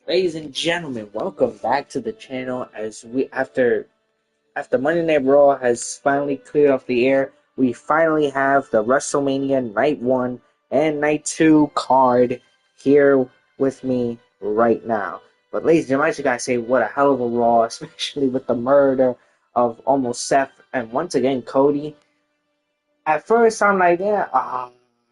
Ladies and gentlemen, welcome back to the channel. As we after Monday Night Raw has finally cleared off the air, we finally have the WrestleMania Night 1 and Night 2 card here with me right now. But ladies and gentlemen, I just gotta say, what a hell of a Raw, especially with the murder of almost Seth and once again Cody. At first, I'm like, yeah,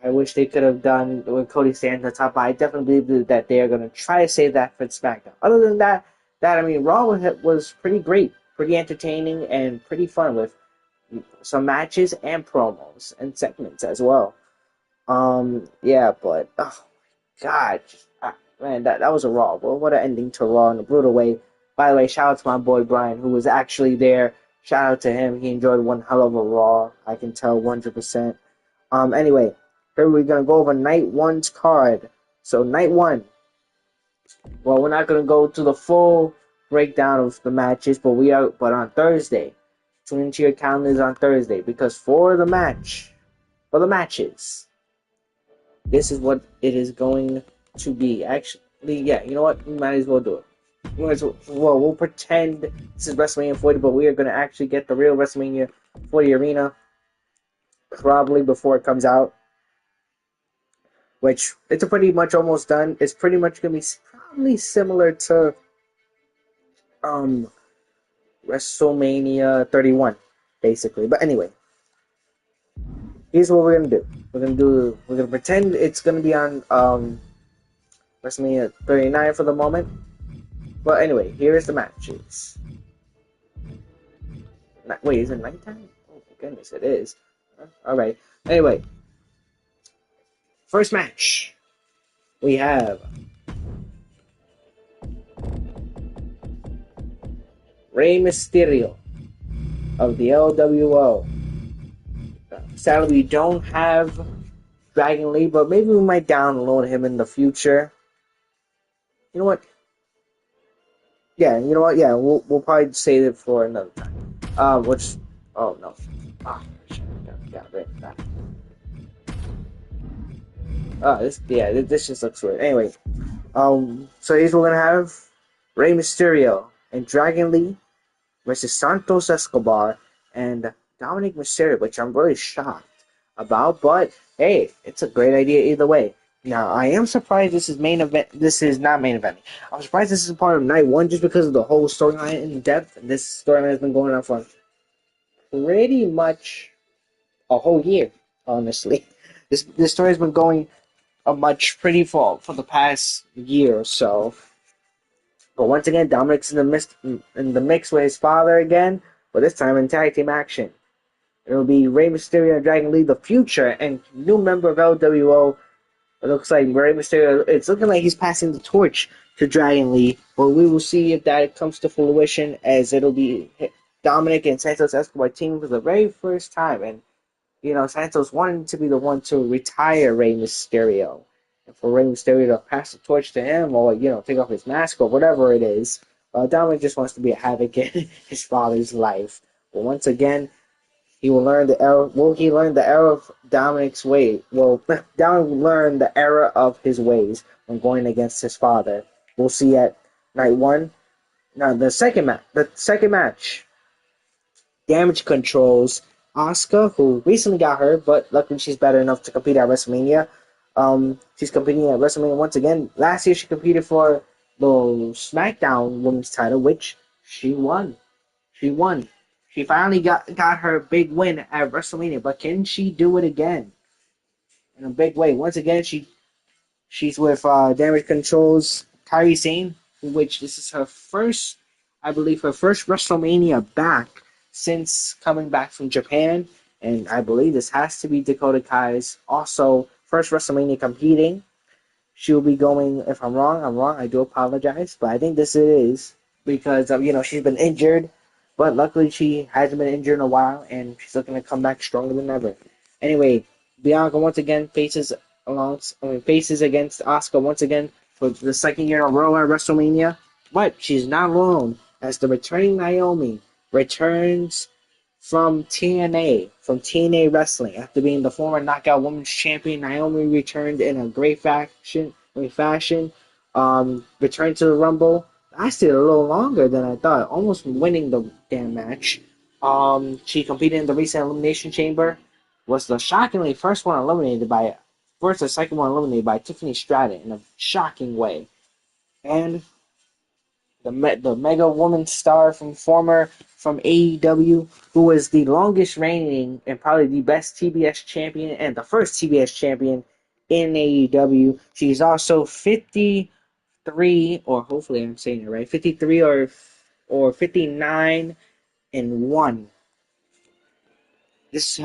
I wish they could have done when Cody stands on top. But I definitely believe that they are going to try to save that for SmackDown. Other than that I mean, Raw was pretty great, pretty entertaining, and pretty fun with some matches and promos and segments as well. Yeah, but oh God, man, that was a Raw. Well, what an ending to Raw in a brutal way. By the way, shout out to my boy Brian, who was actually there. Shout out to him. He enjoyed one hell of a Raw. I can tell 100%. Anyway, here we're gonna go over night one's card. So night one. Well, we're not gonna go to the full breakdown of the matches, but we are. But on Thursday, tune into your calendars on Thursday because for the matches, this is what it is going to be. Actually, yeah, you know what? We might as well do it. Well, we'll pretend this is WrestleMania 40, but we are going to actually get the real WrestleMania 40 arena probably before it comes out, which it's pretty much almost done. It's pretty much going to be probably similar to um, WrestleMania 31, basically. But anyway, here's what we're going to do. We're going to pretend it's going to be on WrestleMania 39 for the moment. But anyway, here's the matches. Wait, is it nighttime? Oh my goodness, it is. Alright. Anyway, first match. We have Rey Mysterio of the LWO. Sadly, we don't have Dragon Lee, but maybe we might download him in the future. You know what? Yeah, you know what? Yeah, we'll probably save it for another time. Which, oh no, shit, got rid of that. This just looks weird. Anyway, so here's what we're gonna have: Rey Mysterio and Dragon Lee versus Santos Escobar and Dominic Mysterio, which I'm really shocked about. But hey, it's a great idea either way. Now, I am surprised this is main event. This is not main event. I'm surprised this is part of night one just because of the whole storyline in depth. This storyline has been going on for pretty much a whole year, honestly. This story has been going a much pretty for the past year or so. But once again, Dominic's in the mix with his father again, but this time in tag team action. It'll be Rey Mysterio and Dragon Lee, the future and new member of LWO. It looks like Rey Mysterio. It's looking like he's passing the torch to Dragon Lee, but we will see if that comes to fruition, as it'll be Dominic and Santos Escobar team for the very first time. And you know, Santos wanted to be the one to retire Rey Mysterio, and for Rey Mysterio to pass the torch to him, or take off his mask or whatever it is. Dominic just wants to be a havoc in his father's life. But once again, he will learn the error. Will he learn the error of Dominic's way? Well, Dominic will learn the error of his ways when going against his father. We'll see at night one. Now the second match, Damage Control's Asuka, who recently got hurt, but luckily she's better enough to compete at WrestleMania. She's competing at WrestleMania once again. Last year she competed for the SmackDown Women's title, which she won. She won. She finally got her big win at WrestleMania, but can she do it again in a big way? Once again, she's with Damage Control's Kairi Sane, which this is her first, I believe, her first WrestleMania back since coming back from Japan, and I believe this has to be Dakota Kai's also first WrestleMania competing. She'll be going. If I'm wrong, I'm wrong. I do apologize, but I think this is because she's been injured. But luckily, she hasn't been injured in a while, and she's looking to come back stronger than ever. Anyway, Bianca once again faces against Asuka once again for the second year in a row at WrestleMania. But she's not alone, as the returning Naomi returns from TNA Wrestling. After being the former Knockout Women's Champion, Naomi returned in a great fashion. returned to the Rumble. Lasted a little longer than I thought, almost winning the damn match. She competed in the recent Elimination Chamber. Was the shockingly first or second one eliminated by Tiffany Stratton in a shocking way. And the Mega Woman star from AEW, who is the longest reigning and probably the best TBS champion and the first TBS champion in AEW. She's also 53, or hopefully I'm saying it right, 53 or 59 and 1. This is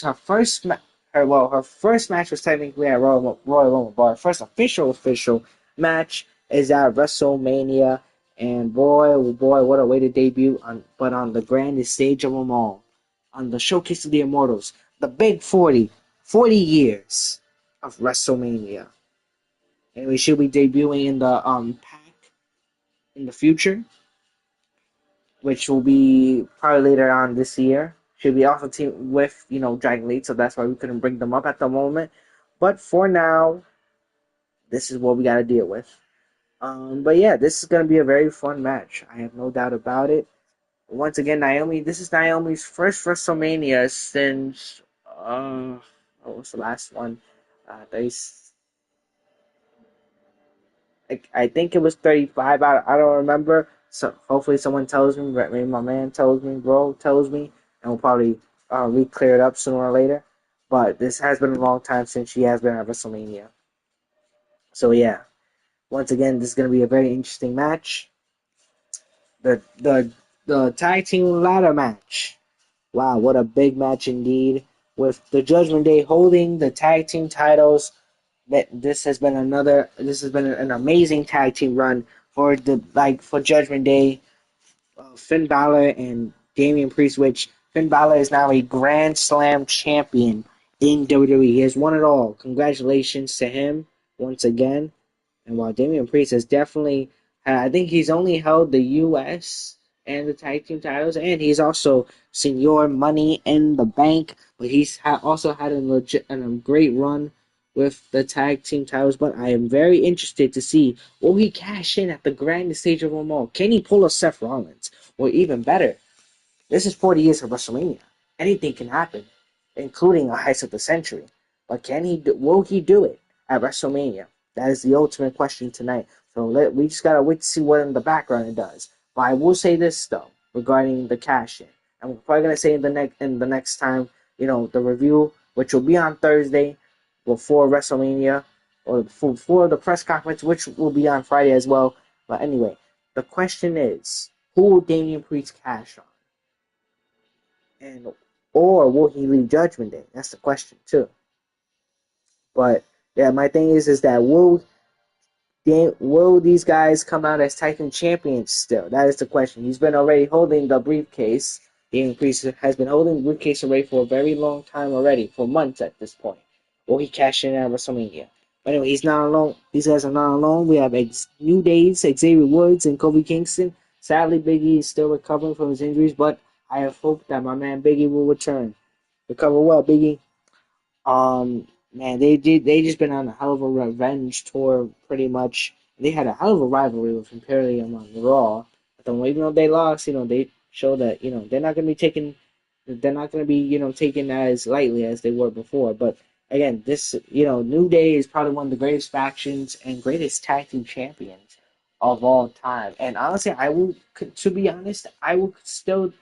her first her first match was technically at Royal Rumble, but her first official match is at WrestleMania, and boy, oh boy, what a way to debut on the grandest stage of them all, on the Showcase of the Immortals, the big 40 years of WrestleMania, and we should be debuting in the pack in the future, which will be probably later on this year. Should be also team with Dragon League, so that's why we couldn't bring them up at the moment. But for now, this is what we got to deal with. But yeah, this is gonna be a very fun match. I have no doubt about it. Once again, Naomi. This is Naomi's first WrestleMania since what was the last one? There's I think it was 35. I don't remember. So hopefully someone tells me. Maybe my man tells me, bro tells me, and we'll probably re-clear it up sooner or later. But this has been a long time since she has been at WrestleMania. So yeah, once again, this is going to be a very interesting match. The tag team ladder match. Wow, what a big match indeed! With the Judgment Day holding the tag team titles, this has been an amazing tag team run for Judgment Day, Finn Balor and Damian Priest, which Finn Balor is now a Grand Slam champion in WWE. He has won it all. Congratulations to him once again. And while Damian Priest has definitely, I think he's only held the U.S. and the tag team titles, and he's also Senior Money in the Bank. But also had a great run with the tag team titles. But I am very interested to see, will he cash in at the grandest stage of them all? Can he pull a Seth Rollins? Or even better, this is 40 years of WrestleMania. Anything can happen, including a heist of the century. But will he do it at WrestleMania? That is the ultimate question tonight. So we just gotta wait to see what in the background it does. But I will say this though regarding the cash in. I'm probably gonna say in the next time, the review, which will be on Thursday before WrestleMania, or before the press conference, which will be on Friday as well. But anyway, the question is, who will Damian Priest cash on? And or will he leave Judgment Day? That's the question too. But yeah, my thing is that will these guys come out as Titan champions still? That is the question. He's been already holding the briefcase. Damian Priest has been holding the briefcase already for a very long time already, for months at this point. Will he cash in at WrestleMania? But anyway, he's not alone. These guys are not alone. We have New Days, Xavier Woods, and Kofi Kingston. Sadly, Biggie is still recovering from his injuries, but I have hope that my man Biggie will return. Recover well, Biggie. Man, they just been on a hell of a revenge tour, pretty much. They had a hell of a rivalry with Imperium on Raw. But then, even though they lost, they show that they're not gonna be taken as lightly as they were before. But again, this New Day is probably one of the greatest factions and greatest tag team champions of all time. And honestly, to be honest, I will still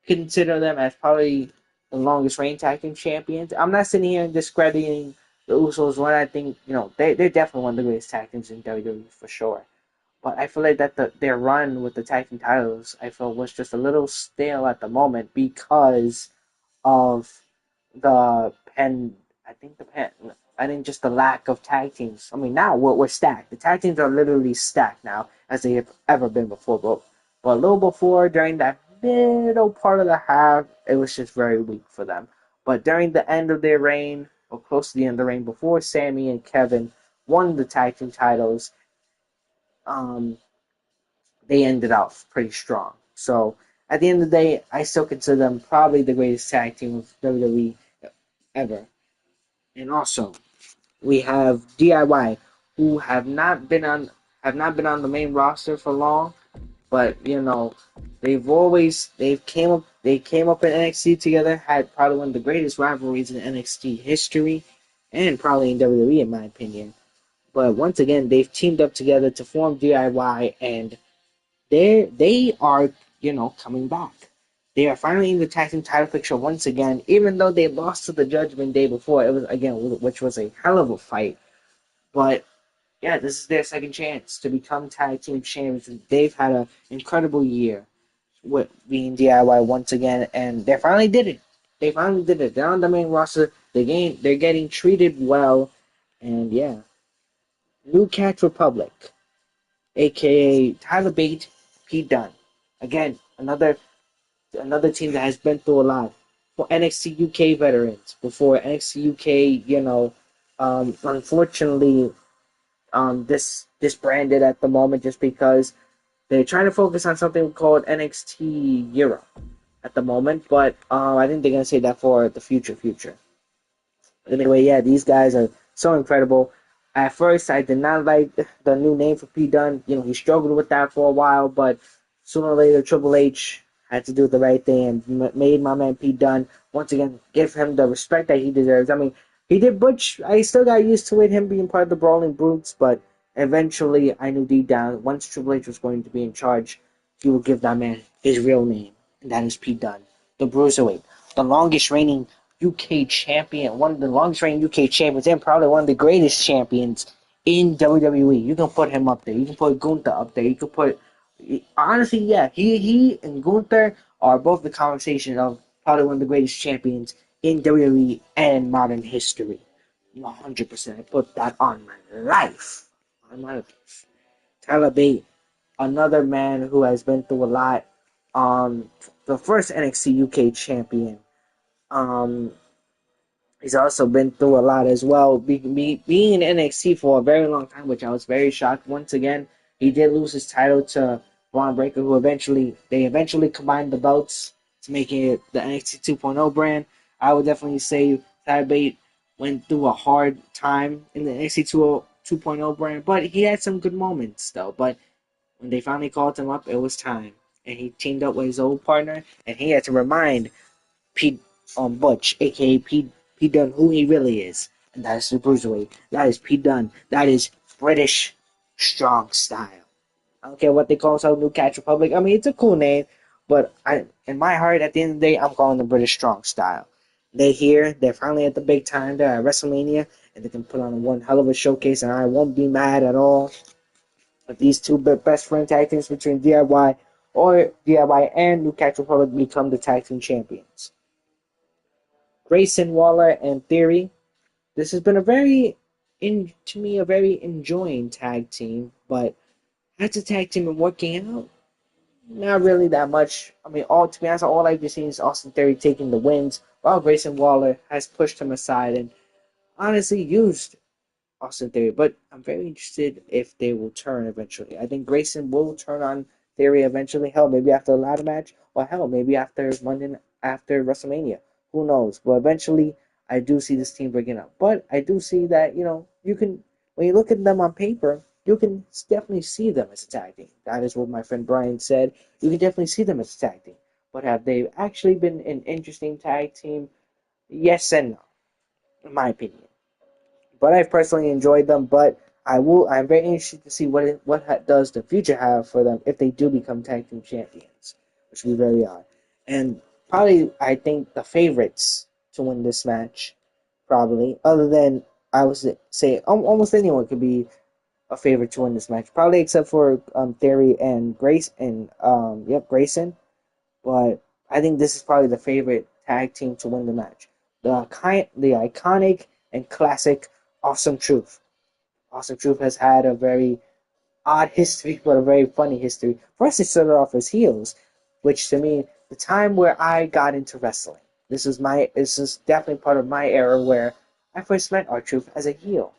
consider them as probably the longest reigning tag team champions. I'm not sitting here and discrediting the Usos when I think, they're definitely one of the greatest tag teams in WWE for sure. But I feel like that their run with the tag team titles, I feel, was just a little stale at the moment because of the pen. I think the pen. I think just the lack of tag teams. I mean, now we're stacked. The tag teams are literally stacked now, as they have ever been before. But a little before, during that middle part of the half, it was just very weak for them. But during the end of their reign, or close to the end of the reign, before Sammy and Kevin won the tag team titles, um, they ended off pretty strong. So at the end of the day, I still consider them probably the greatest tag team of WWE ever. And also, we have DIY, who have not been on. have not been on the main roster for long, but they came up in NXT together, had probably one of the greatest rivalries in NXT history, and probably in WWE in my opinion. But once again, they've teamed up together to form DIY, and they are coming back. They are finally in the tag team title picture once again, even though they lost to the Judgment Day before. It was again, which was a hell of a fight, but yeah, this is their second chance to become tag team champions. They've had an incredible year with being DIY once again, and they finally did it. They finally did it. They're on the main roster. They're getting treated well, and yeah, New Catch Republic, aka Tyler Bate, Pete Dunne. Again, another team that has been through a lot. For NXT UK veterans, before NXT UK, unfortunately, disbanded at the moment just because they're trying to focus on something called NXT Europe at the moment. But I think they're gonna say that for the future. Anyway, yeah, these guys are so incredible. At first, I did not like the new name for P Dunne. He struggled with that for a while, but sooner or later, Triple H had to do the right thing and made my man P Dunne once again give him the respect that he deserves. I mean, he did Butch. I still got used to it, him being part of the Brawling Brutes, but eventually, I knew deep down once Triple H was going to be in charge, he would give that man his real name, and that is P Dunne, the Bruiserweight, the longest reigning UK champion, one of the longest reigning UK champions, and probably one of the greatest champions in WWE. You can put him up there. You can put Gunther up there. You can put honestly, yeah, he and Gunther are both the conversation of probably one of the greatest champions in WWE and modern history. 100%. I put that on my life. On my life. Tyler Bate, another man who has been through a lot. The first NXT UK champion. Um, he's also been through a lot as well. Being in NXT for a very long time, which I was very shocked. Once again, he did lose his title to Braun Breaker, who eventually combined the belts to make it the NXT 2.0 brand. I would definitely say Tyler Bate went through a hard time in the NXT 2.0 brand, but he had some good moments though. But when they finally called him up, it was time, and he teamed up with his old partner, and he had to remind Pete Butch, aka Pete Dunne, who he really is. And that is the Bruiserweight. That is Pete Dunne. That is British strong style. I don't care what they call themselves, New Catch Republic. I mean, it's a cool name, but in my heart, at the end of the day, I'm calling them British strong style. They're here. They're finally at the big time. They're at Wrestlemania, and they can put on one hell of a showcase, and I won't be mad at all. But these two best friend tag teams between DIY and New Catch Republic become the tag team champions. Grayson Waller and Theory. This has been to me, a very enjoying tag team, but as a tag team and working out, not really that much. I mean, to be honest, all I've been seeing is Austin Theory taking the wins, while Grayson Waller has pushed him aside and honestly used Austin Theory, but I'm very interested if they will turn eventually. I think Grayson will turn on Theory eventually. Hell, maybe after a ladder match, or hell, maybe after WrestleMania. Who knows? But eventually, I do see this team breaking up. But I do see that you can when you look at them on paper, you can definitely see them as a tag team. That is what my friend Brian said. You can definitely see them as a tag team. But have they actually been an interesting tag team? Yes and no, in my opinion. But I've personally enjoyed them. But I'm very interested to see does the future have for them if they do become tag team champions, which will be very odd. And probably, I think the favorites to win this match, probably, other than I would say almost anyone could be a favorite to win this match, probably except for Theory and Grayson. But I think this is probably the favorite tag team to win the match. The iconic and classic Awesome Truth. Awesome Truth has had a very odd history, but a very funny history. First, it started off as heels, which to me, the time where I got into wrestling. This is definitely part of my era where I first met R-Truth as a heel.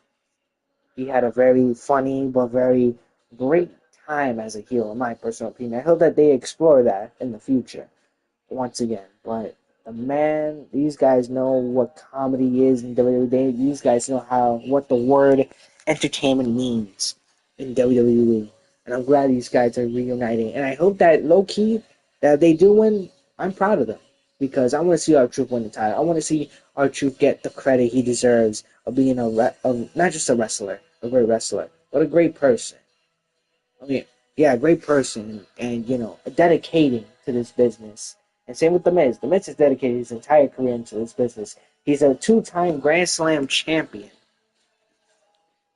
He had a very funny but very great time as a heel, in my personal opinion. I hope that they explore that in the future once again. But these guys know what comedy is in WWE. These guys know what the word entertainment means. in WWE. And I'm glad these guys are reuniting. And I hope that low key that they do win. I'm proud of them because I want to see our Truth win the title. I want to see our Truth get the credit he deserves of being not just a wrestler, a great wrestler, but a great person. I mean, yeah, a great person, and dedicating to this business. And same with the Miz. The Miz has dedicated his entire career into this business. He's a two-time Grand Slam champion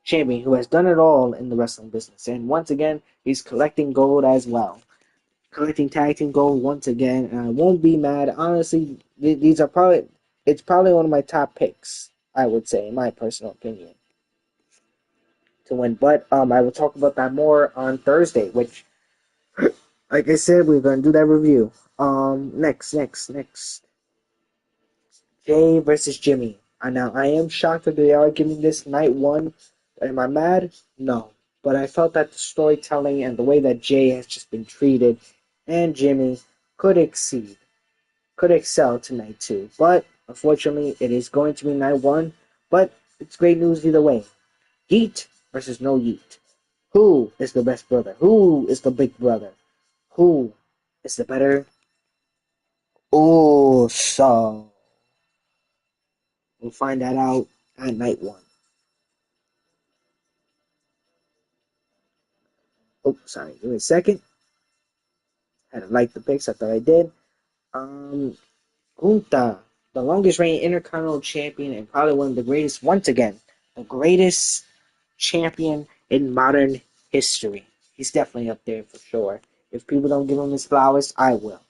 who has done it all in the wrestling business. And once again, he's collecting gold as well. Collecting tag team gold once again, and I won't be mad. Honestly, these are probably it's probably one of my top picks, I would say, in my personal opinion, to win. But I will talk about that more on Thursday, which, like I said, we're gonna do that review. Next. Jay versus Jimmy. Now I am shocked that they are giving this night one. Am I mad? No. But I felt that the storytelling and the way that Jay has just been treated and Jimmy could excel tonight too. But unfortunately, it is going to be night one. But it's great news either way. Yeet versus no Yeet. Who is the best brother? Who is the big brother? Who is the better? Oh, so we'll find that out at night one. Oh, sorry. Give me a second. Had to like the picks. I thought I did. Um, Gunta, the longest reigning Intercontinental Champion and probably one of the greatest, once again, the greatest champion in modern history. He's definitely up there for sure. If people don't give him his flowers, I will.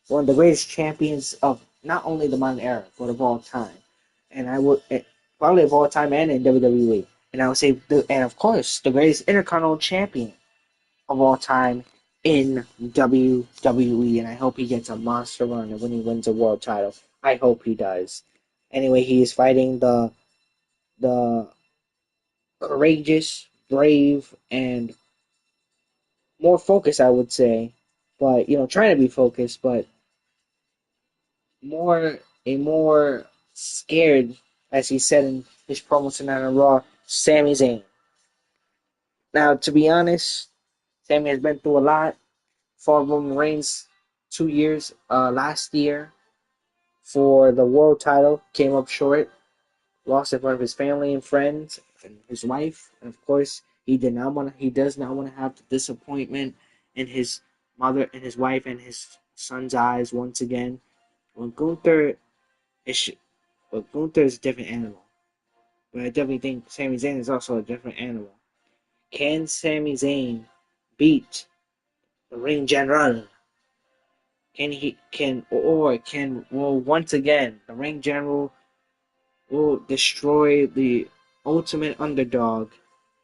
One of the greatest champions of not only the modern era, but of all time. And I would probably of all time and in WWE. And I would say, and of course, the greatest Intercontinental Champion of all time in WWE, and I hope he gets a monster run when he wins a world title. I hope he does. Anyway, he is fighting the courageous, brave, and more focused, I would say, but trying to be focused, but more scared, as he said in his promo tonight on Raw, Sami Zayn. Now, to be honest, Sami has been through a lot. For Roman Reigns, 2 years last year for the world title, came up short, lost in front of his family and friends and his wife, and of course he does not want to have the disappointment in his mother and his wife and his son's eyes once again. When Gunther is, Gunther is a different animal, but I definitely think Sami Zayn is also a different animal. Can Sami Zayn beat the Ring General? Will once again the Ring General will destroy the ultimate underdog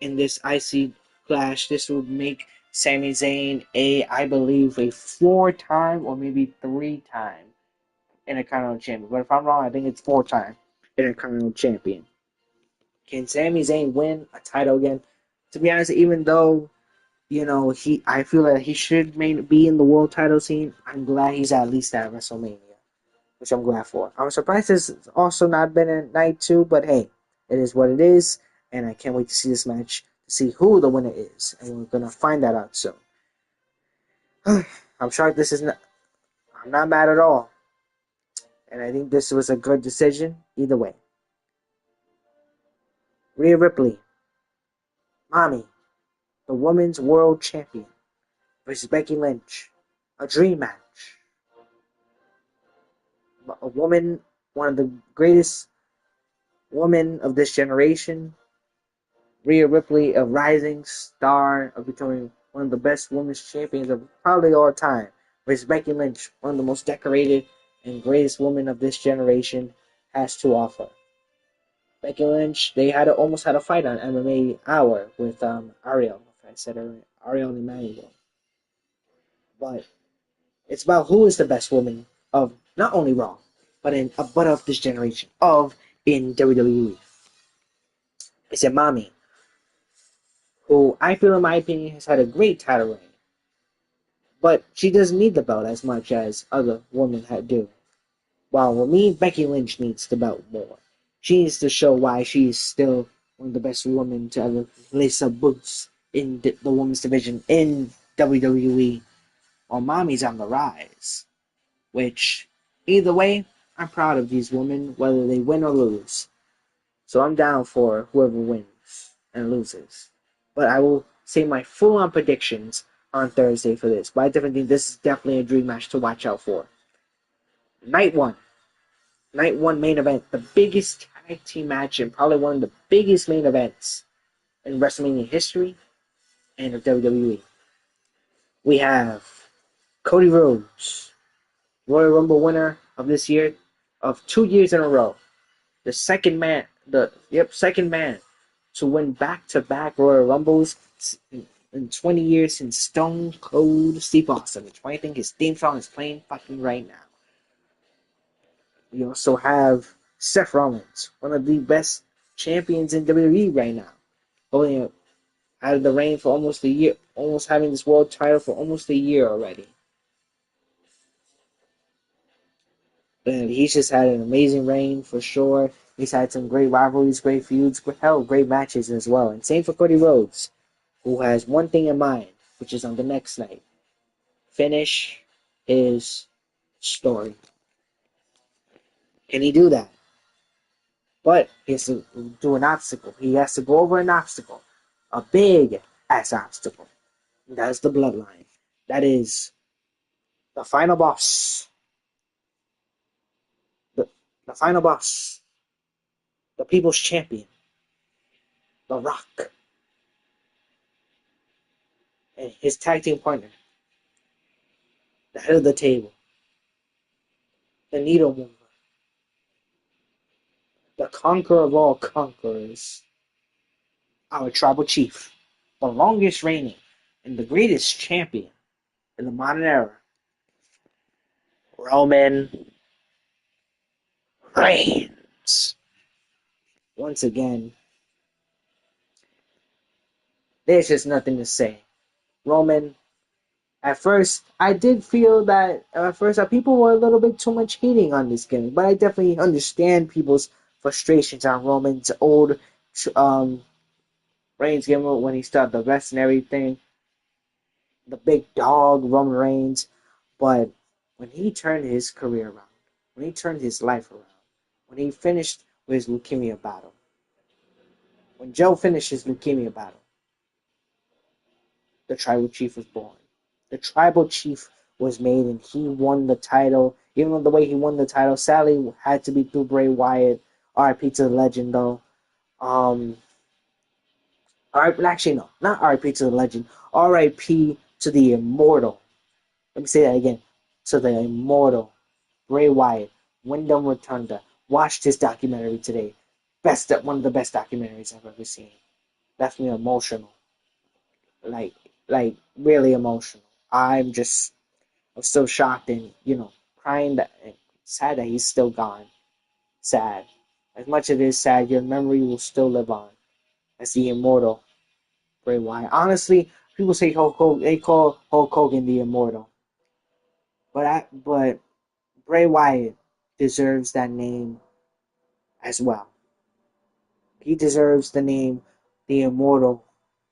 in this IC clash? This would make Sami Zayn I believe, a 4-time or maybe 3-time Intercontinental Champion. But if I'm wrong, I think it's 4-time Intercontinental Champion. Can Sami Zayn win a title again? To be honest, even though I feel that he should be in the world title scene, I'm glad he's at least at WrestleMania, which I'm glad for. I'm surprised it's also not been a night two, but hey, it is what it is, and I can't wait to see this match to see who the winner is, and we're gonna find that out soon. I'm shocked this is not. I'm not mad at all, and I think this was a good decision either way. Rhea Ripley, Mommy, the Women's World Champion, versus Becky Lynch, a dream match. A woman, one of the greatest women of this generation. Rhea Ripley, a rising star of becoming one of the best women's champions of probably all time. Versus Becky Lynch, one of the most decorated and greatest women of this generation, has to offer. Becky Lynch, they almost had a fight on MMA Hour with Ariel. If I said it right, Ariel Emmanuel. But it's about who is the best woman of not only Raw, but of this generation, of in WWE. It's a mommy who I feel, in my opinion, has had a great title reign, but she doesn't need the belt as much as other women do. While with me, Becky Lynch needs the belt more. She needs to show why she is still one of the best women to ever lace up boots in the women's division in WWE, while Mommy's on the rise. Which, either way, I'm proud of these women, whether they win or lose. So I'm down for whoever wins and loses. But I will say my full-on predictions on Thursday for this. But I definitely think this is definitely a dream match to watch out for. Night one. Night one main event. The biggest tag team match and probably one of the biggest main events in WrestleMania history and of WWE. We have Cody Rhodes, Royal Rumble winner of this year, of 2 years in a row. The second man to win back-to-back Royal Rumbles in 20 years since Stone Cold Steve Austin, which I think his theme song is playing fucking right now. We also have Seth Rollins, one of the best champions in WWE right now, holding out of the reign for almost a year, almost having this world title for almost a year already. And he's just had an amazing reign for sure. He's had some great rivalries, great feuds, great matches as well. And same for Cody Rhodes, who has one thing in mind, which is on the next night. Finish his story. Can he do that? But he has to do an obstacle. He has to go over an obstacle. A big ass obstacle. That is the bloodline. That is the final boss. The, the final boss. The people's champion. The Rock. And his tag team partner. The head of the table. The needle mover. The conqueror of all conquerors. Our tribal chief. The longest reigning and the greatest champion in the modern era. Roman Reigns. Once again, there's just nothing to say. Roman, at first, I did feel that people were a little bit too much hating on this gimmick, but I definitely understand people's frustrations on Roman's old Reigns gimmick when he started the rest and everything. The big dog, Roman Reigns. But when he turned his career around, when he turned his life around, when he finished with his leukemia battle, when Joe finished his leukemia battle, the tribal chief was born. The tribal chief was made and he won the title. Even though the way he won the title sadly had to be through Bray Wyatt. RIP to the legend though. Actually no, not RIP to the legend. RIP to the immortal. Let me say that again. To the immortal Bray Wyatt. Wyndham Rotunda. Watched his documentary today. One of the best documentaries I've ever seen. Left me emotional. Like really emotional. I'm still shocked and crying that sad that he's still gone. Sad. As much as it is sad, your memory will still live on as the immortal Bray Wyatt. Honestly, people say Hulk Hogan, they call Hulk Hogan the immortal, but Bray Wyatt deserves that name as well. He deserves the name the immortal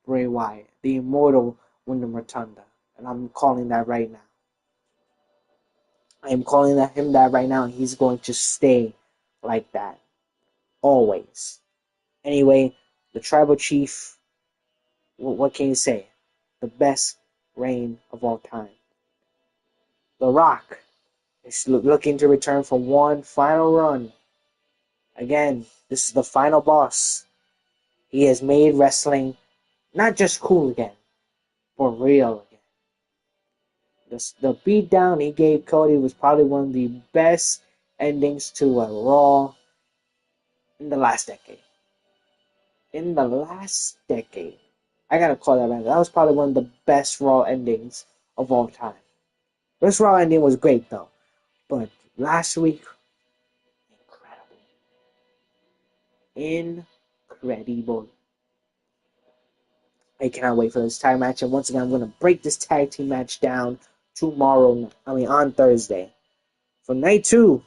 Bray Wyatt, the immortal Wyndham Rotunda, and I'm calling that right now. I am calling him that right now, and he's going to stay like that. Always. Anyway, the tribal chief, what can you say? The best reign of all time. The Rock is looking to return for one final run. Again, this is the final boss. He has made wrestling not just cool again, but real again. The beatdown he gave Cody was probably one of the best endings to a Raw in the last decade. In the last decade. I gotta call that right. That was probably one of the best Raw endings of all time. This Raw ending was great though. But last week, incredible. Incredible. I cannot wait for this tag match. And once again, I'm going to break this tag team match down on Thursday. For night two,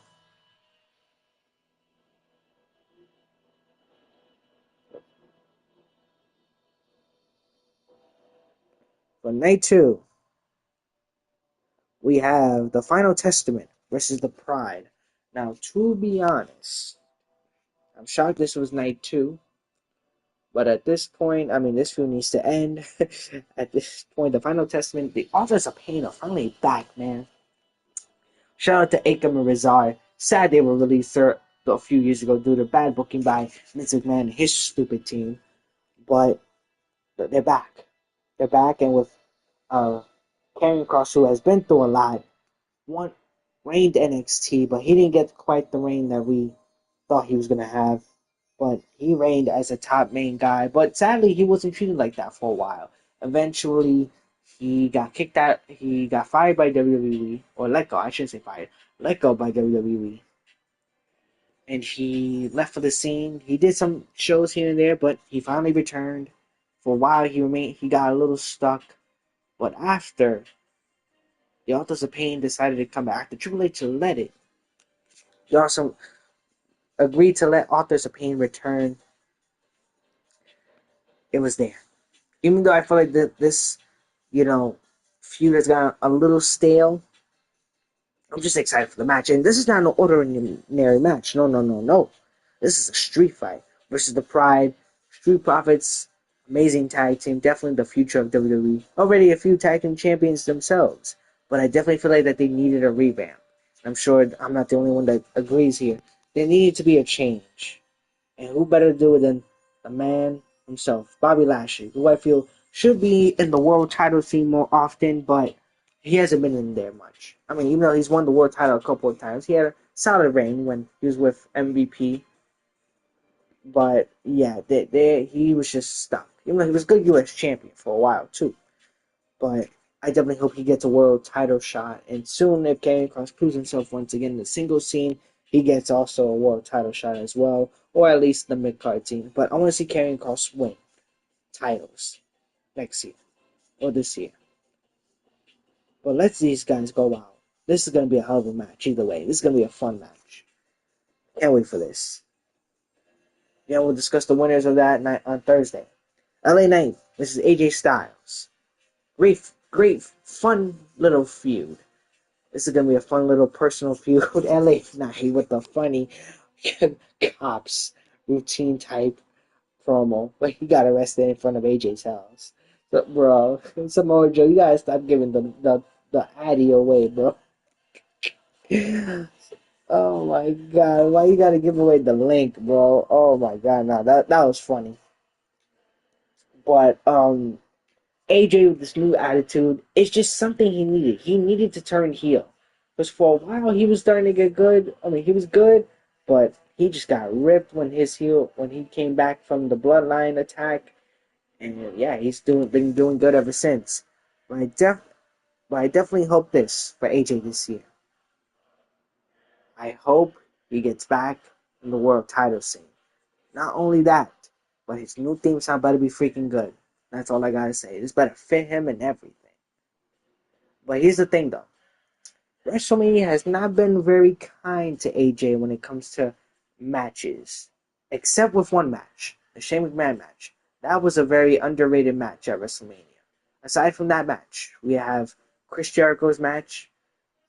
For night two, we have the Final Testament versus the Pride. Now, to be honest, I'm shocked this was night two, but at this point, I mean, this feud needs to end. At this point, the Final Testament, the Authors of Pain are finally back, man. Shout out to Akam and Rizar. Sad they were released a few years ago due to bad booking by Vince McMahon and his stupid team, but they're back. They're back, and with uh, Karrion Kross, who has been through a lot, one reigned NXT, but he didn't get quite the reign that we thought he was gonna have. But he reigned as a top main guy. But sadly, he wasn't treated like that for a while. Eventually, he got kicked out. He got fired by WWE, or let go. I shouldn't say fired. Let go by WWE, and he left for the scene. He did some shows here and there, but he finally returned. For a while, he remained. He got a little stuck, but after the Authors of Pain decided to come back, after Triple H let it, he also agreed to let Authors of Pain return. It was there. Even though I feel like this, you know, feud has gotten a little stale, I'm just excited for the match. And this is not an ordinary match. No, no, no, no. This is a street fight versus the Pride. Street Profits, amazing tag team. Definitely the future of WWE. Already a few tag team champions themselves. But I definitely feel like that they needed a revamp. I'm sure I'm not the only one that agrees here. There needed to be a change. And who better to do it than the man himself, Bobby Lashley, who I feel should be in the world title scene more often, but he hasn't been in there much. I mean, even though he's won the world title a couple of times, he had a solid reign when he was with MVP. But yeah, he was just stuck. Even though he was a good U.S. champion for a while too. But I definitely hope he gets a world title shot. And soon, if Karrion Kross proves himself once again in the singles scene, he gets also a world title shot as well, or at least the mid card team. But I want to see Karrion Kross win titles next year or this year. But let these guys go out. This is going to be a hell of a match either way. This is going to be a fun match. Can't wait for this. Yeah, we'll discuss the winners of that night on Thursday. LA Knight. This is AJ Styles. Great, fun little feud. This is gonna be a fun little personal feud with LA Knight with the funny cops routine type promo. But he got arrested in front of AJ's house. But bro, Samoa Joe, you gotta stop giving the Addy away, bro. Oh my god, why you gotta give away the link, bro? Oh my god, no, that was funny. But AJ with this new attitude, it's just something he needed. He needed to turn heel. Because for a while he was starting to get good. I mean, he was good, but he just got ripped when he came back from the bloodline attack. And yeah, been doing good ever since. But I definitely hope this for AJ this year. I hope he gets back in the world title scene. Not only that, but his new theme song better be freaking good. That's all I gotta say. This better fit him and everything. But here's the thing though. WrestleMania has not been very kind to AJ when it comes to matches. Except with one match. The Shane McMahon match. That was a very underrated match at WrestleMania. Aside from that match, we have Chris Jericho's match.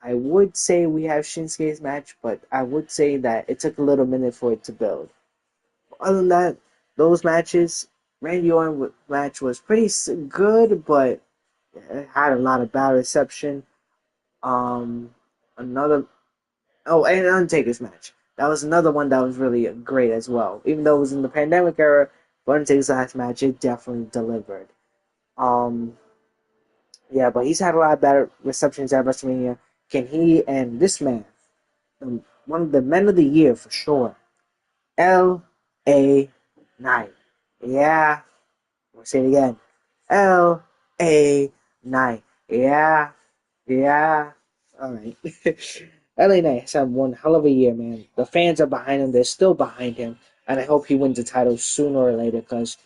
I would say we have Shinsuke's match, but I would say that it took a little minute for it to build. Other than that, those matches, Randy Orton match was pretty good, but it had a lot of bad reception. Um, another and Undertaker's match. That was another one that was really great as well. Even though it was in the pandemic era, but Undertaker's last match it definitely delivered. Um, yeah, but he's had a lot of bad receptions at WrestleMania. Can he and this man, one of the men of the year for sure, L.A. Knight. Yeah, I'll say it again. L.A. Knight. Yeah, yeah. All right. LA Knight has had one hell of a year, man. The fans are behind him. They're still behind him. And I hope he wins the title sooner or later because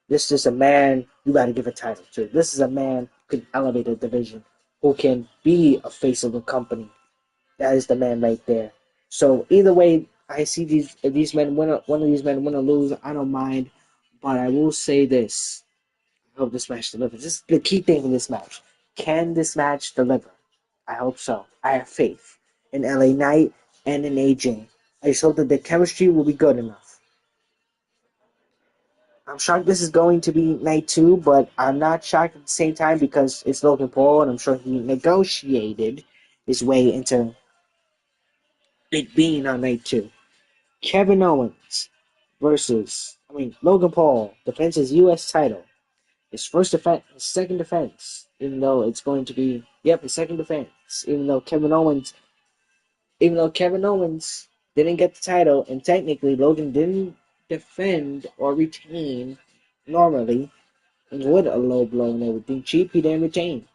this is a man you got to give a title to. This is a man who can elevate a division, who can be a face of the company. That is the man right there. So either way, I see these men win. One of these men win or lose. I don't mind, but I will say this: I I hope this match delivers. This is the key thing in this match. Can this match deliver? I hope so. I have faith in LA Knight and in AJ. I just hope that the chemistry will be good enough. I'm shocked this is going to be night two, but I'm not shocked at the same time because it's Logan Paul, and I'm sure he negotiated his way into it being on night two. Kevin Owens Logan Paul defends his U.S. title. His first defense, his second defense, even though it's going to be, his second defense, even though Kevin Owens didn't get the title, and technically Logan didn't defend or retain normally, and with a low blow and everything cheap, he didn't retain.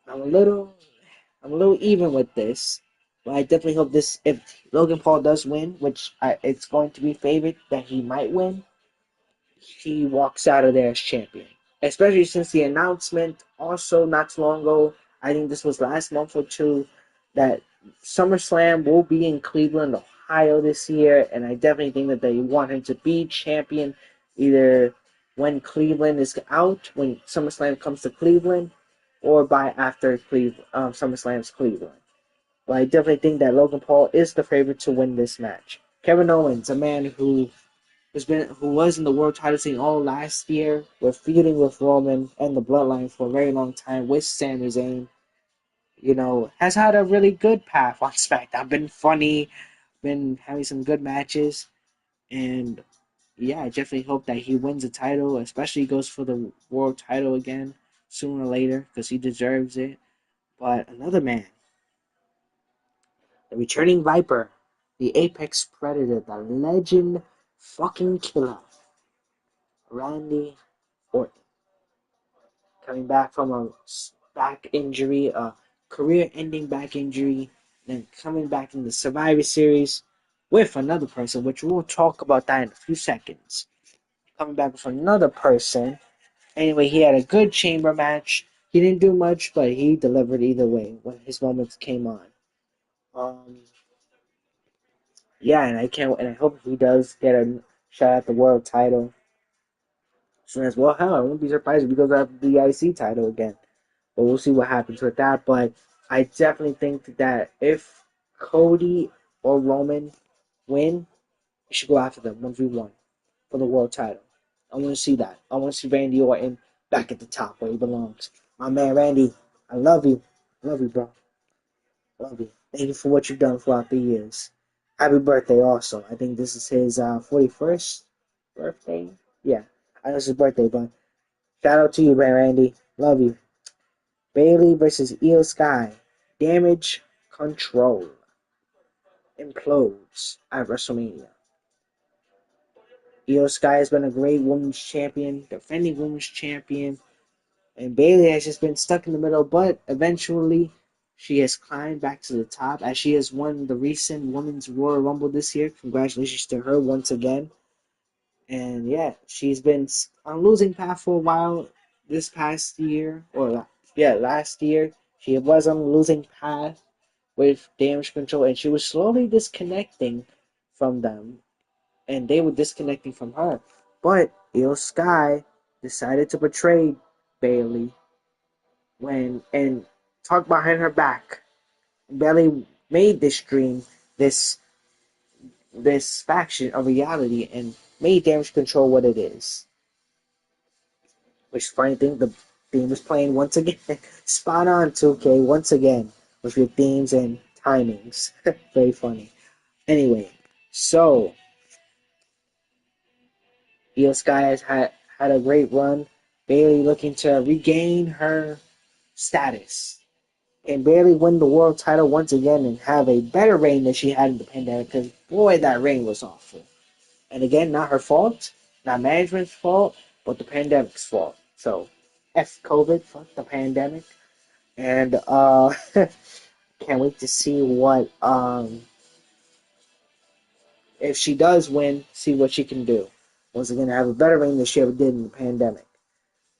I'm a little, I'm a little even with this, but I definitely hope this. If Logan Paul does win, it's going to be favored that he might win, he walks out of there as champion. Especially since the announcement also not too long ago, I think this was last month or two, that SummerSlam will be in Cleveland, Ohio this year, and I definitely think that they want him to be champion either when Cleveland is out, when SummerSlam comes to Cleveland, or by after SummerSlam's Cleveland. But I definitely think that Logan Paul is the favorite to win this match. Kevin Owens, a man who was in the world title scene all last year, with feuding with Roman and the Bloodline for a very long time with Sami Zayn. Has had a really good path on SmackDown. Been funny, been having some good matches, and I definitely hope that he wins the title, especially goes for the world title again sooner or later because he deserves it. But another man, the returning Viper, the Apex Predator, the legend fucking killer, Randy Orton, coming back from a back injury, a career-ending back injury, then coming back in the Survivor Series with another person, which we'll talk about that in a few seconds. Coming back with another person. Anyway, he had a good chamber match. He didn't do much, but he delivered either way when his moments came on. Um, and I hope he does get a shot at the world title soon as well. Hell, I won't be surprised if he goes after the IC title again. But we'll see what happens with that. But I definitely think that if Cody or Roman win, you should go after them 1v1 for the world title. I want to see that. I want to see Randy Orton back at the top where he belongs. My man Randy, I love you. Love you, bro. Love you. Thank you for what you've done throughout the years. Happy birthday also. I think this is his 41st birthday. Yeah, I know it's his birthday, but shout out to you, man, Randy. Love you. Bailey versus Io Sky. Damage Control implodes at WrestleMania. Io Sky has been a great women's champion, defending women's champion, and Bailey has just been stuck in the middle, but eventually she has climbed back to the top as she has won the recent Women's Royal Rumble this year. Congratulations to her once again. And she's been on a losing path for a while this past year, last year. She was on a losing path with Damage Control, and she was slowly disconnecting from them, and they were disconnecting from her. But Io Sky decided to betray Bailey and talk behind her back. Bailey made this dream, this faction a reality, and made Damage Control what it is. Which funny thing, the theme is playing once again. Spot on, 2K, once again, with your themes and timings. Very funny. Anyway, so Io Sky has had a great run. Bailey looking to regain her status and barely win the world title once again and have a better reign than she had in the pandemic, because boy, that reign was awful. And again, not her fault, not management's fault, but the pandemic's fault. So, F COVID, fuck the pandemic. And can't wait to see what if she does win, see what she can do. Once again, have a better reign than she ever did in the pandemic.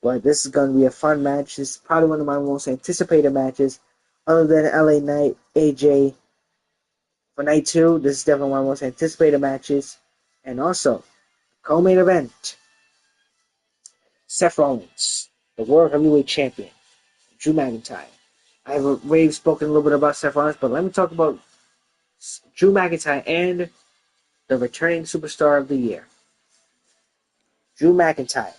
But this is going to be a fun match. This is probably one of my most anticipated matches, other than LA Knight, AJ. For night two, this is definitely one of the most anticipated matches. And also, co-main event. Seth Rollins, the World Heavyweight Champion, Drew McIntyre. I have already spoken a little bit about Seth Rollins, but let me talk about Drew McIntyre and the returning superstar of the year. Drew McIntyre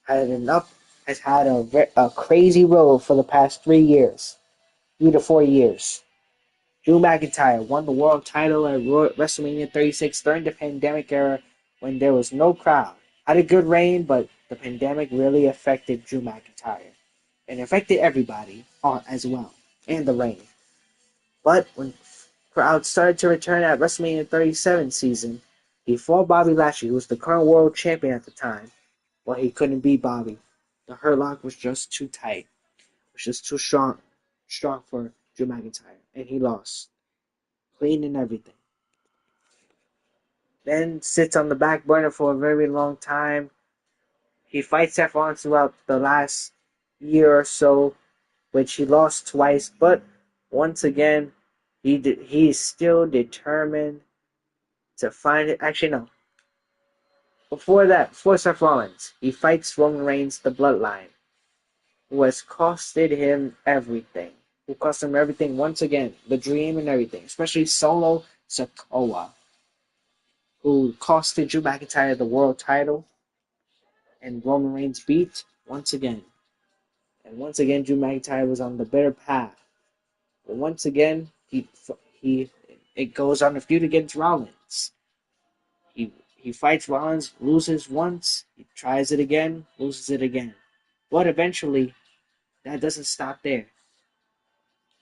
has had a crazy road for the past 3 years, 3 to 4 years. Drew McIntyre won the world title at WrestleMania 36 during the pandemic era when there was no crowd. Had a good reign, but the pandemic really affected Drew McIntyre and affected everybody as well, and the reign. But when crowds started to return at WrestleMania 37 season, he fought Bobby Lashley, who was the current world champion at the time. Well, he couldn't beat Bobby. The Hurt Lock was just too tight. It was just too strong for Drew McIntyre, and he lost, clean and everything. Then sits on the back burner for a very long time. He fights Seth Rollins throughout the last year or so, which he lost twice, but once again, he's still determined to find it. Actually, no. Before Seth Rollins, he fights Roman Reigns, the Bloodline, who has costed him everything. Who cost him everything once again, the dream and everything, especially Solo Sikoa, who costed Drew McIntyre the world title, and Roman Reigns beat once again. And once again, Drew McIntyre was on the better path. But once again, he it goes on a feud against Rollins. He fights Rollins, loses once, he tries it again, loses it again. But eventually, that doesn't stop there.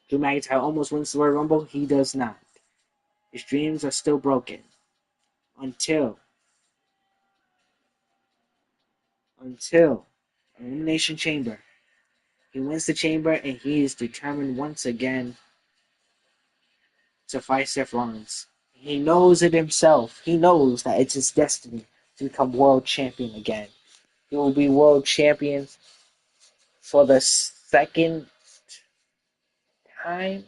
Drew McIntyre almost wins the Royal Rumble. He does not. His dreams are still broken until Elimination Chamber. He wins the chamber and he is determined once again to fight Seth Rollins. He knows it himself. He knows that it's his destiny to become world champion again. He will be world champion for the second time.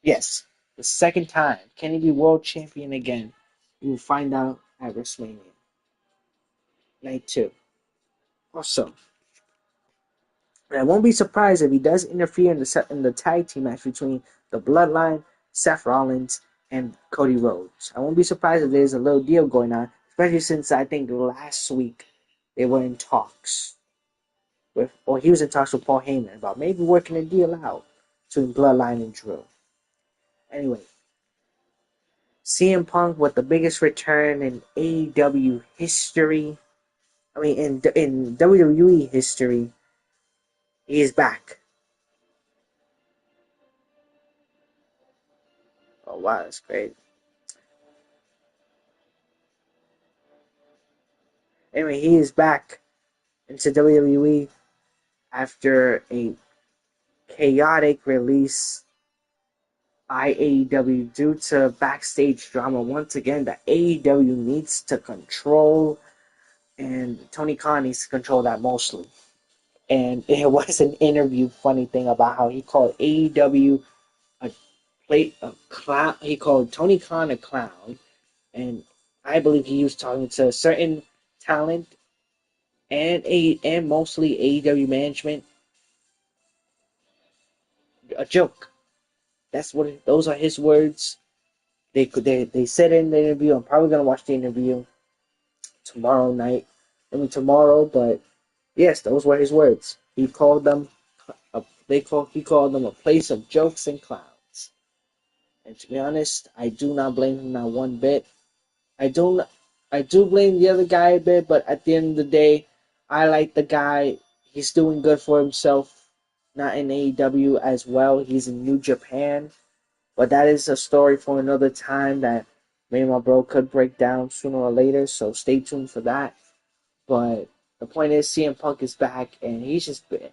Yes, the second time. Can he be world champion again? We will find out at WrestleMania Night 2. Also, and I won't be surprised if he does interfere in the tag team match between the Bloodline, Seth Rollins, and Cody Rhodes. I won't be surprised if there's a little deal going on, especially since I think last week they were in talks or he was in talks with Paul Heyman about maybe working a deal out between Bloodline and Drew. Anyway, CM Punk with the biggest return in AEW history. I mean, in WWE history, he is back. Oh wow, that's great. Anyway, he is back into WWE after a chaotic release by AEW due to backstage drama. Once again, that AEW needs to control, and Tony Khan needs to control that mostly. And it was an interview, funny thing about how he called AEW a clown. He called Tony Khan a clown, and I believe he was talking to certain talent and mostly AEW management a joke. Those are his words. They said it in the interview. I'm probably gonna watch the interview tomorrow night. I mean tomorrow, but yes, those were his words. He called them a place of jokes and clowns. And to be honest, I do not blame him not one bit. I don't I do blame the other guy a bit, but at the end of the day, I like the guy. He's doing good for himself. Not in AEW as well. He's in New Japan. But that is a story for another time that me and my bro could break down sooner or later, so stay tuned for that. But the point is, CM Punk is back, and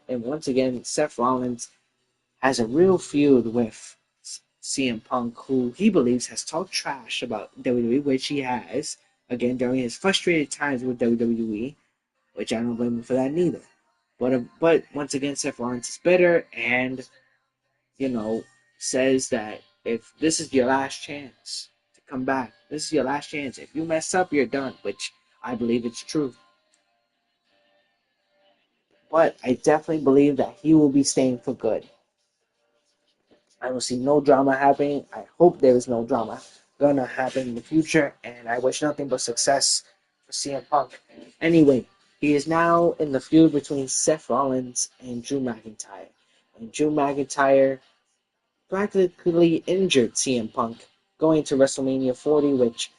once again, Seth Rollins has a real feud with CM Punk, who he believes has talked trash about WWE, which he has, again, during his frustrated times with WWE, which I don't blame him for that neither. But once again, Seth Rollins is better, and you know, says that if this is your last chance to come back, this is your last chance. If you mess up, you're done, which I believe it's true. but I definitely believe that he will be staying for good. I don't see no drama happening. I hope there is no drama gonna happen in the future, and I wish nothing but success for CM Punk. Anyway, he is now in the feud between Seth Rollins and Drew McIntyre. And Drew McIntyre practically injured CM Punk going to WrestleMania 40, which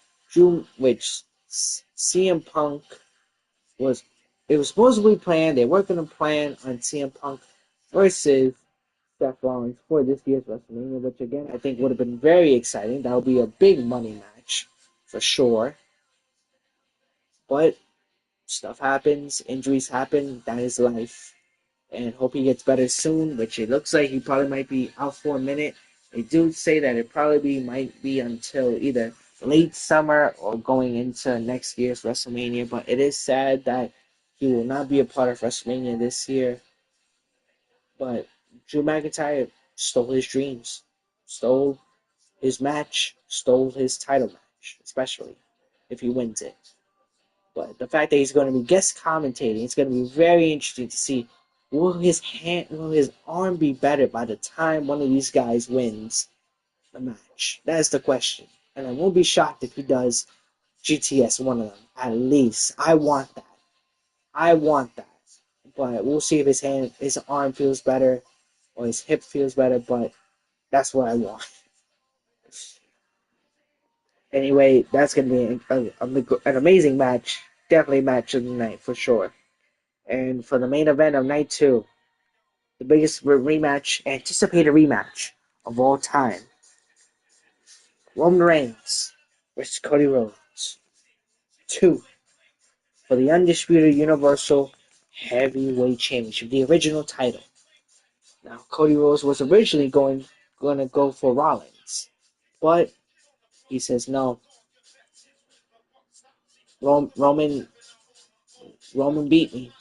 CM Punk was it was supposedly planned. They were going to plan on CM Punk versus Seth Rollins for this year's WrestleMania, which again I think would have been very exciting. That would be a big money match for sure. But stuff happens, injuries happen. That is life. And hope he gets better soon, which it looks like he probably might be out for a minute. They do say that it probably might be until either late summer or going into next year's WrestleMania. But it is sad that he will not be a part of WrestleMania this year. But Drew McIntyre stole his dreams, stole his match, stole his title match, especially if he wins it. But the fact that he's going to be guest commentating, it's going to be very interesting to see will his arm be better by the time one of these guys wins the match? That is the question. And I won't be shocked if he does GTS one of them. At least. I want that. I want that. But we'll see if his arm feels better or his hip feels better, but that's what I want. Anyway, that's going to be an amazing match. Definitely match of the night for sure. And for the main event of night two, the biggest anticipated rematch of all time. Roman Reigns versus Cody Rhodes. Two, for the undisputed Universal Heavyweight Championship, the original title. Now, Cody Rhodes was originally going to go for Rollins, but he says no. Roman beat me.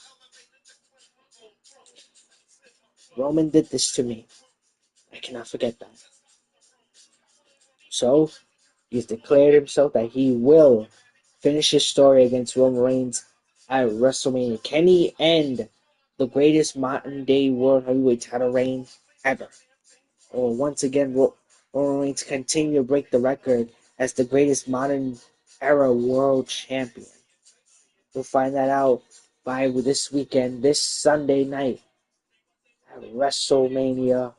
Roman did this to me. I cannot forget that. So he's declared himself that he will finish his story against Roman Reigns at WrestleMania. Can he end the greatest modern day World Heavyweight title reign ever? Or once again, Roman Reigns continue to break the record as the greatest modern era world champion? We'll find that out by this weekend, this Sunday night at WrestleMania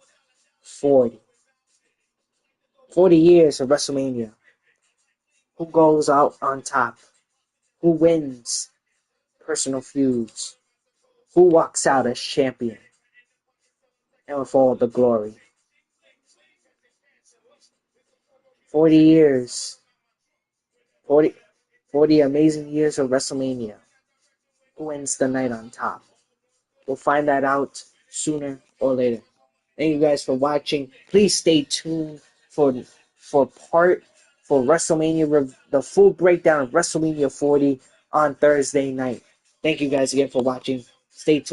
40. 40 years of WrestleMania. Who goes out on top? Who wins personal feuds? Who walks out as champion? And with all the glory. 40 years. 40, 40 amazing years of WrestleMania. Who wins the night on top? We'll find that out sooner or later. Thank you guys for watching. Please stay tuned for for part for WrestleMania, the full breakdown of WrestleMania 40 on Thursday night. Thank you guys again for watching. Stay tuned.